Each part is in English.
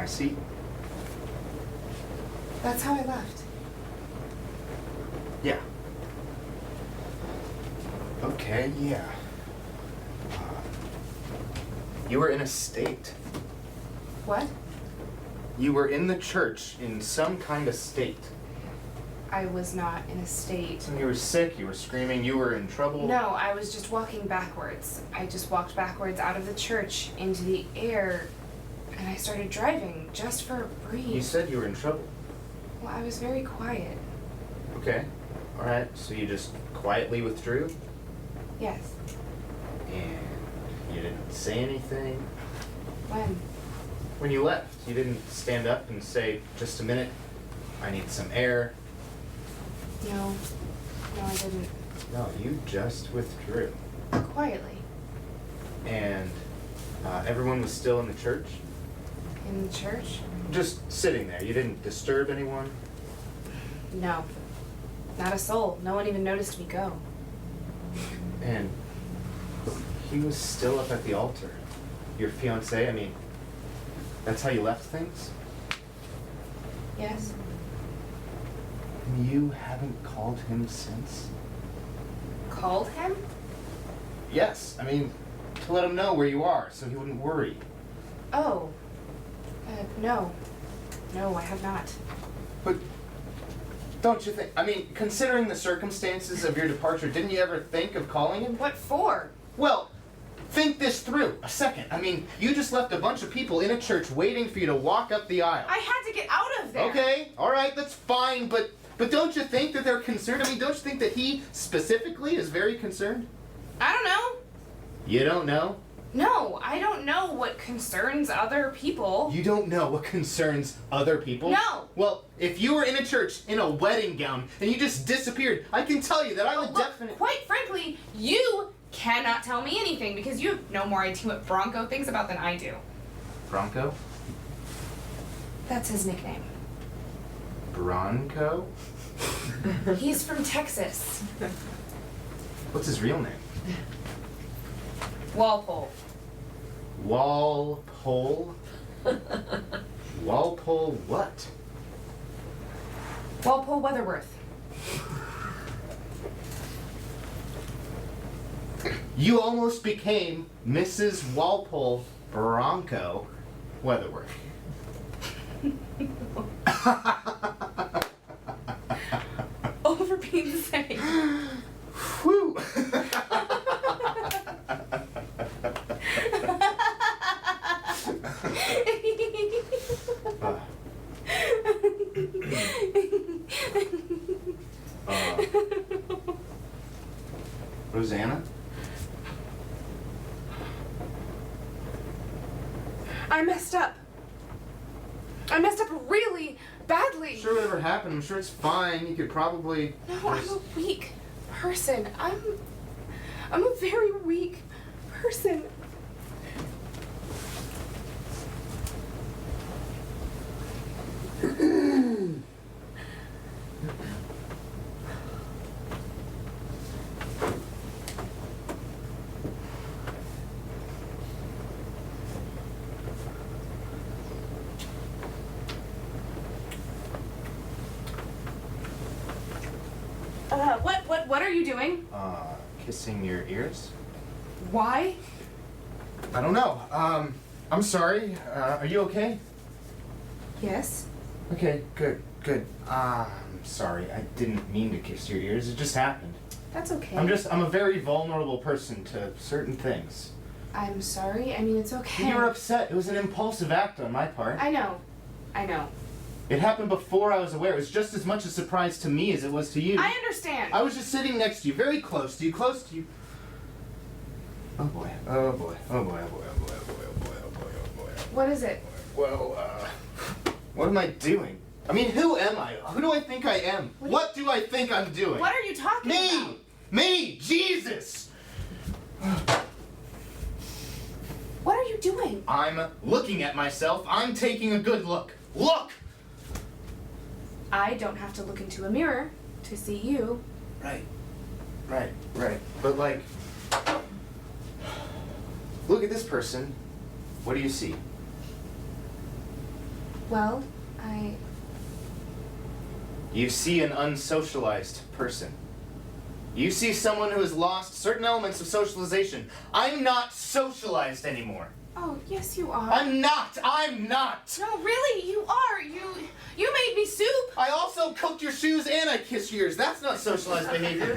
my seat. That's how I left. Yeah. Okay, yeah. You were in a state. What? You were in the church in some kind of state. I was not in a state. You were sick, you were screaming, you were in trouble. No, I was just walking backwards. I just walked backwards out of the church into the air, and I started driving just for a breeze. You said you were in trouble. Well, I was very quiet. Okay. Alright, so you just quietly withdrew? Yes. And you didn't say anything? When? When you left, you didn't stand up and say, just a minute, I need some air. No. No, I didn't. No, you just withdrew. Quietly. And everyone was still in the church? In the church? Just sitting there. You didn't disturb anyone? No. Not a soul. No one even noticed me go. And he was still up at the altar. Your fiancé, I mean, that's how you left things? Yes. And you haven't called him since? Called him? Yes, I mean, to let him know where you are so he wouldn't worry. Oh. No. No, I have not. But don't you think, I mean, considering the circumstances of your departure, didn't you ever think of calling him? What for? Well, think this through a second. I mean, you just left a bunch of people in a church waiting for you to walk up the aisle. I had to get out of there. Okay, all right, that's fine, but don't you think that they're concerned? I mean, don't you think that he specifically is very concerned? I don't know. You don't know? No, I don't know what concerns other people. You don't know what concerns other people? No. Well, if you were in a church in a wedding gown and you just disappeared, I can tell you that I would definitely... Quite frankly, you cannot tell me anything because you have no more idea what Bronco thinks about than I do. Bronco? That's his nickname. Bronco? He's from Texas. What's his real name? Walpole. Walpole? Walpole what? Walpole Weatherworth. You almost became Mrs. Walpole Bronco Weatherworth. Over being the same. Whew. Rosanna? I messed up. I messed up really badly. Sure, whatever happened, I'm sure it's fine. You could probably... No, I'm a weak person. I'm a very weak person. What are you doing? Kissing your ears? Why? I don't know. I'm sorry. Are you okay? Yes. Okay, good. I'm sorry. I didn't mean to kiss your ears. It just happened. That's okay. I'm a very vulnerable person to certain things. I'm sorry. I mean, it's okay. You were upset. It was an impulsive act on my part. I know. It happened before I was aware. It was just as much a surprise to me as it was to you. I understand. I was just sitting next to you, very close to you, Oh boy, oh boy, oh boy, oh boy, oh boy, oh boy, oh boy, oh boy, oh boy, oh boy. What is it? Well, what am I doing? I mean, who am I? Who do I think I am? What do I think I'm doing? What are you talking about? Me! Jesus! What are you doing? I'm looking at myself. I'm taking a good look. Look! I don't have to look into a mirror to see you. Right. But like, look at this person. What do you see? Well, You see an unsocialized person. You see someone who has lost certain elements of socialization. I'm not socialized anymore. Oh, yes you are. I'm not! No, really, you are. You made me soup. I also cooked your shoes and I kissed yours. That's not socialized behavior.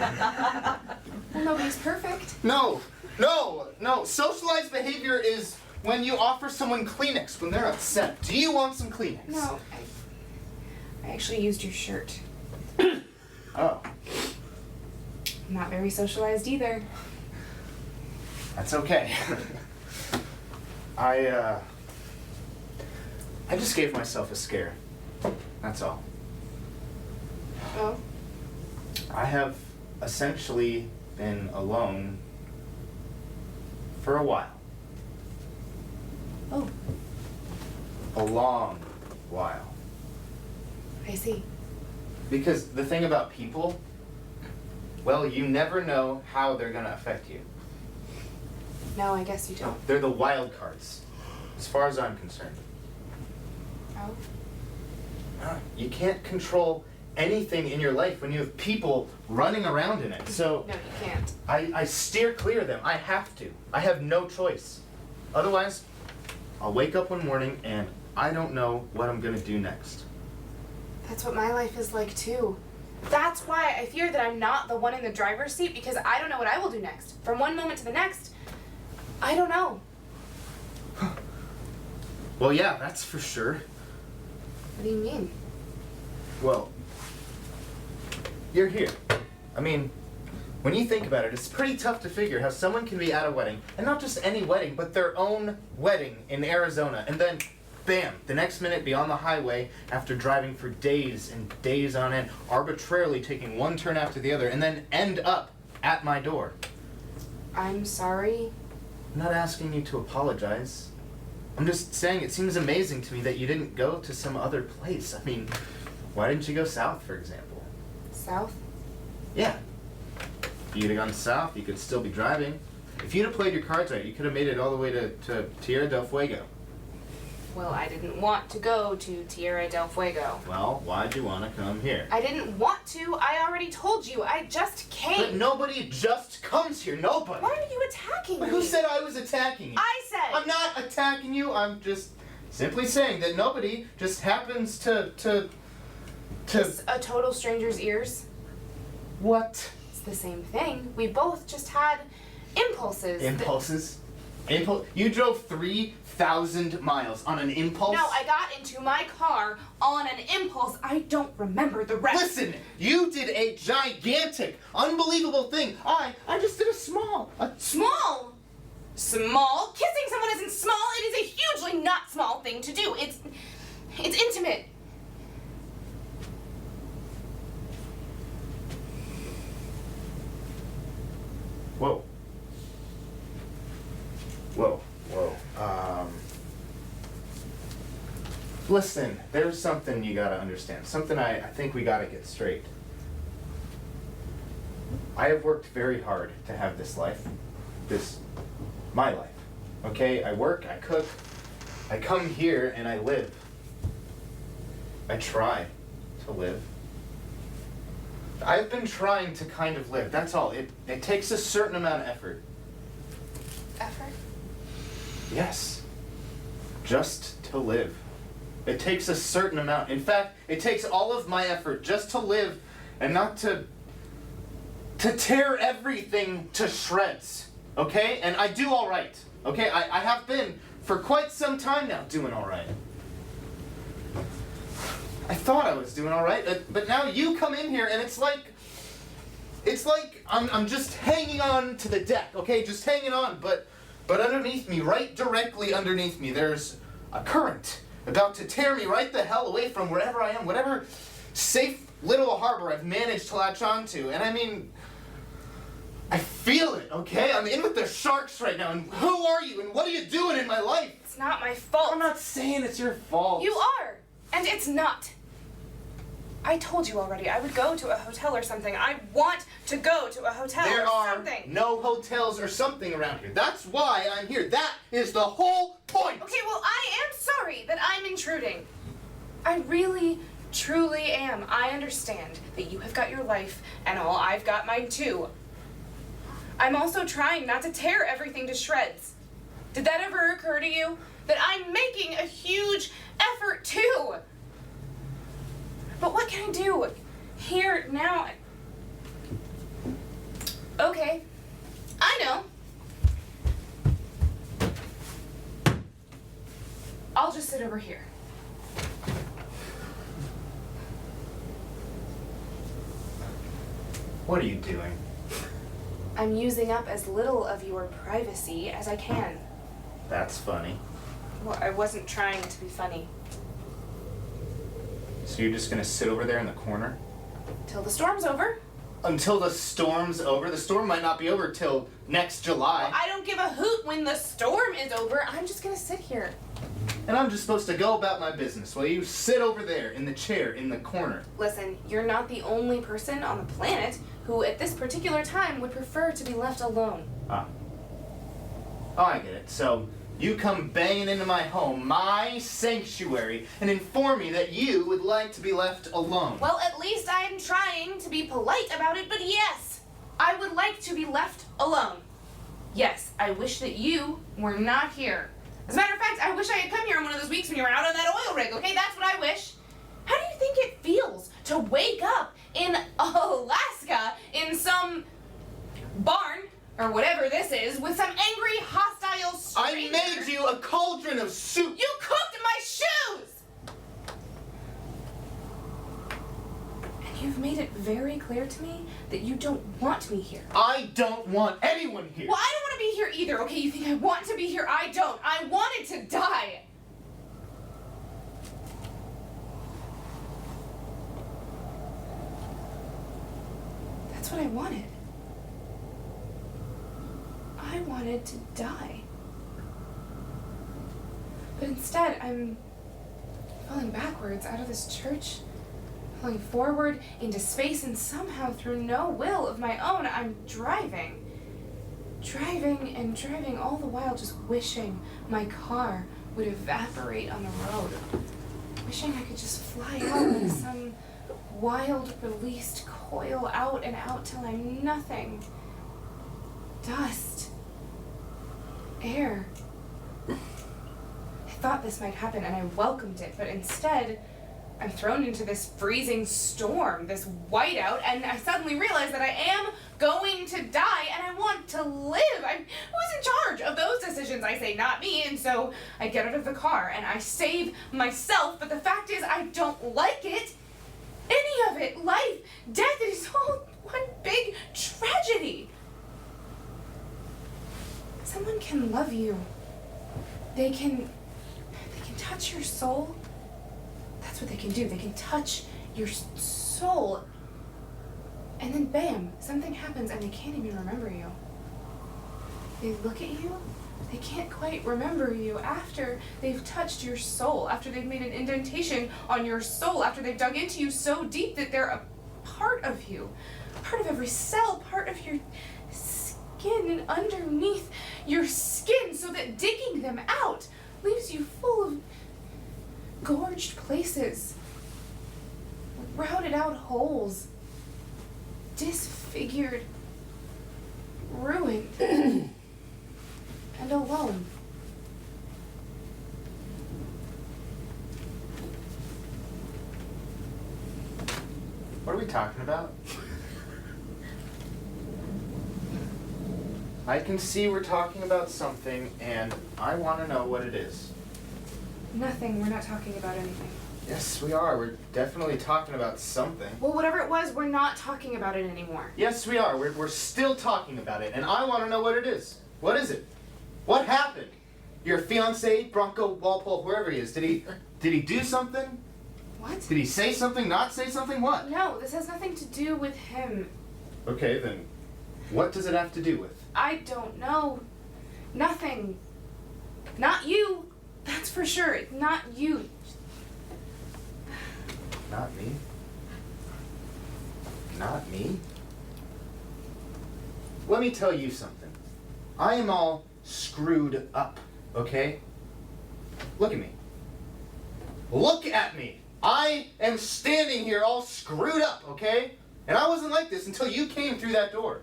Well, nobody's perfect. No. Socialized behavior is when you offer someone Kleenex when they're upset. Do you want some Kleenex? No, I actually used your shirt. Oh. I'm not very socialized either. That's okay. I just gave myself a scare. That's all. Oh? I have essentially been alone for a while. Oh, A long while. I see. Because the thing about people, well, you never know how they're gonna affect you. No, I guess you don't. They're the wild cards, as far as I'm concerned. Oh? You can't control anything in your life when you have people running around in it. So No, you can't. I steer clear of them. I have to. I have no choice. Otherwise, I'll wake up one morning and I don't know what I'm gonna do next. That's what my life is like too. That's why I fear that I'm not the one in the driver's seat, because I don't know what I will do next. From one moment to the next, I don't know. Well, yeah, that's for sure. What do you mean? Well, you're here. I mean, when you think about it, it's pretty tough to figure how someone can be at a wedding, and not just any wedding, but their own wedding in Arizona, and then, bam, the next minute be on the highway after driving for days and days on end, arbitrarily taking one turn after the other, and then end up at my door. I'm sorry. I'm not asking you to apologize. I'm just saying it seems amazing to me that you didn't go to some other place. I mean, why didn't you go south, for example? South? Yeah. If you'd have gone south, you could still be driving. If you'd have played your cards right, you could have made it all the way to Tierra del Fuego. Well, I didn't want to go to Tierra del Fuego. Well, why'd you want to come here? I didn't want to. I already told you. I just came. But nobody just comes here. Nobody. Why are you attacking But me? who said I was attacking you? I said. I'm not attacking you. I'm just simply saying that nobody just happens to. Just a total stranger's ears. What? It's the same thing. We both just had impulses. Impulses? You drove 3,000 miles on an impulse? No, I got into my car on an impulse. I don't remember the rest. Listen, you did a gigantic, unbelievable thing. I just did a small. Small? Small? Kissing someone isn't small. It is a hugely not small thing to do. It's intimate. Whoa. Listen, there's something you gotta understand. Something I think we gotta get straight. I have worked very hard to have this life. My life. Okay? I work, I cook, I come here and I live. I try to live. I've been trying to kind of live, that's all. It takes a certain amount of effort. Effort? Yes. Just to live. It takes a certain amount. In fact, it takes all of my effort just to live and not to tear everything to shreds. Okay? And I do all right. Okay? I have been for quite some time now doing all right. I thought I was doing all right, but now you come in here and it's like I'm just hanging on to the deck, okay? Just hanging on, but underneath me, right directly underneath me, there's a current about to tear me right the hell away from wherever I am, whatever safe little harbor I've managed to latch onto. And I mean, I feel it, okay? I'm in with the sharks right now, and who are you, and what are you doing in my life? It's not my fault. I'm not saying it's your fault. You are, and it's not. I told you already, I would go to a hotel or something. I want to go to a hotel There or are something. no hotels or something around here. That's why I'm here. That is the whole point. Okay, well, I am sorry that I'm intruding. I really, truly am. I understand that you have got your life and all, I've got mine too. I'm also trying not to tear everything to shreds. Did that ever occur to you? That I'm making a huge effort too. But what can I do? Here, now. Okay, I know. I'll just sit over here. What are you doing? I'm using up as little of your privacy as I can. That's funny. Well, I wasn't trying to be funny. So you're just gonna sit over there in the corner? Till the storm's over. Until the storm's over? The storm might not be over till next July. Well, I don't give a hoot when the storm is over. I'm just gonna sit here. And I'm just supposed to go about my business while you sit over there in the chair in the corner. Listen, you're not the only person on the planet who at this particular time would prefer to be left alone. Ah. Oh, I get it. So you come banging into my home, my sanctuary, and inform me that you would like to be left alone. Well, at least I'm trying to be polite about it, but yes, I would like to be left alone. Yes, I wish that you were not here. As a matter of fact, I wish I had come here on one of those weeks when you were out on that oil rig, okay? That's what I wish. How do you think it feels to wake up in Alaska in some barn, or whatever this is, with some angry, hostile stranger? I made you a cauldron of soup! You cooked my shoes! And you've made it very clear to me that you don't want me here. I don't want anyone here! Well, I don't want to be here either, okay? You think I want to be here? I don't. I wanted to die. That's what I wanted. I wanted to die. But instead, I'm falling backwards out of this church, falling forward into space, and somehow through no will of my own, I'm driving. Driving and driving, all the while just wishing my car would evaporate on the road. Wishing I could just fly out like some wild released coil, out and out till I'm nothing. Dust. Air. I thought this might happen and I welcomed it, but instead I'm thrown into this freezing storm, this whiteout, and I suddenly realize that I am going to die and I want to live. Who's in charge of those decisions? I say not me, and so I get out of the car and I save myself, but the fact is I don't like it. Any of it. Life, death, it is all one big tragedy. Someone can love you. They can touch your soul. That's what they can do. They can touch your soul. And then bam, something happens and they can't even remember you. They look at you, they can't quite remember you after they've touched your soul, after they've made an indentation on your soul, after they've dug into you so deep that they're a part of you, part of every cell, part of your skin and underneath your skin, so that digging them out leaves you full of gorged places, routed out holes, disfigured, ruined, and alone. What are we talking about? I can see we're talking about something, and I want to know what it is. Nothing. We're not talking about anything. Yes, we are. We're definitely talking about something. Well, whatever it was, we're not talking about it anymore. Yes, we are. We're still talking about it, and I want to know what it is. What is it? What happened? Your fiance, Bronco Walpole, wherever he is, did he do something? What? Did he say something, not say something? What? No, this has nothing to do with him. Okay, then what does it have to do with? I don't know. Nothing. Not you. That's for sure. Not you. Not me. Not me? Let me tell you something. I am all screwed up, okay? Look at me. Look at me! I am standing here all screwed up, okay? And I wasn't like this until you came through that door.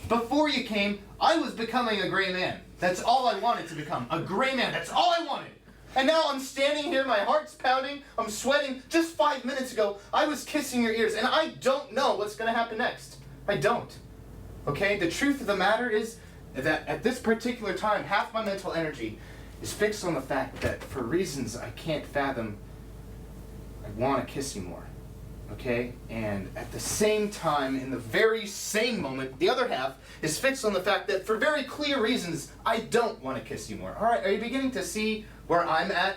Before you came, I was becoming a gray man. That's all I wanted to become. A gray man. That's all I wanted. And now I'm standing here, my heart's pounding, I'm sweating. Just 5 minutes ago, I was kissing your ears, and I don't know what's going to happen next. I don't. Okay? The truth of the matter is that at this particular time, half my mental energy is fixed on the fact that for reasons I can't fathom, I want to kiss you more. Okay? And at the same time, in the very same moment, the other half is fixed on the fact that for very clear reasons, I don't want to kiss you more. Alright, are you beginning to see where I'm at?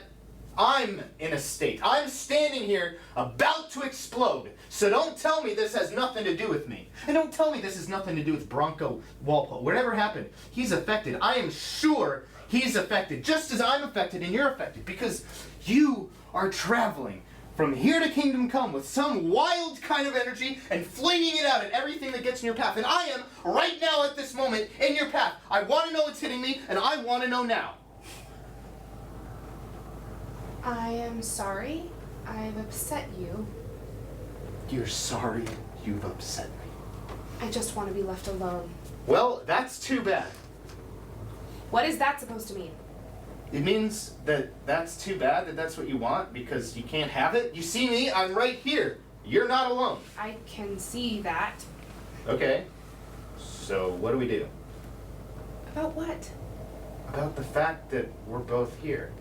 I'm in a state. I'm standing here about to explode. So don't tell me this has nothing to do with me. And don't tell me this has nothing to do with Bronco Walpole. Whatever happened, he's affected. I am sure he's affected, just as I'm affected and you're affected, because you are traveling from here to Kingdom Come with some wild kind of energy and flinging it out at everything that gets in your path. And I am, right now at this moment, in your path. I want to know what's hitting me, and I want to know now. I am sorry. I've upset you. You're sorry you've upset me. I just want to be left alone. Well, that's too bad. What is that supposed to mean? It means that that's too bad, that that's what you want, because you can't have it. You see me? I'm right here. You're not alone. I can see that. Okay. So what do we do? About what? About the fact that we're both here.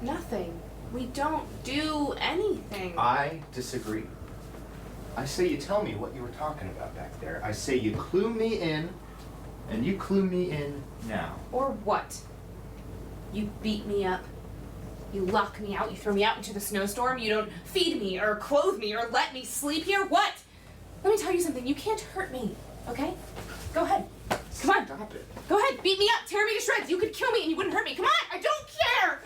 Nothing. We don't do anything. I disagree. I say you tell me what you were talking about back there. I say you clue me in, and you clue me in now. Or what? You beat me up. You lock me out. You throw me out into the snowstorm. You don't feed me or clothe me or let me sleep here. What? Let me tell you something. You can't hurt me, okay? Go ahead. Come on. Stop it. Go ahead. Beat me up. Tear me to shreds. You could kill me and you wouldn't hurt me. Come on. I don't care.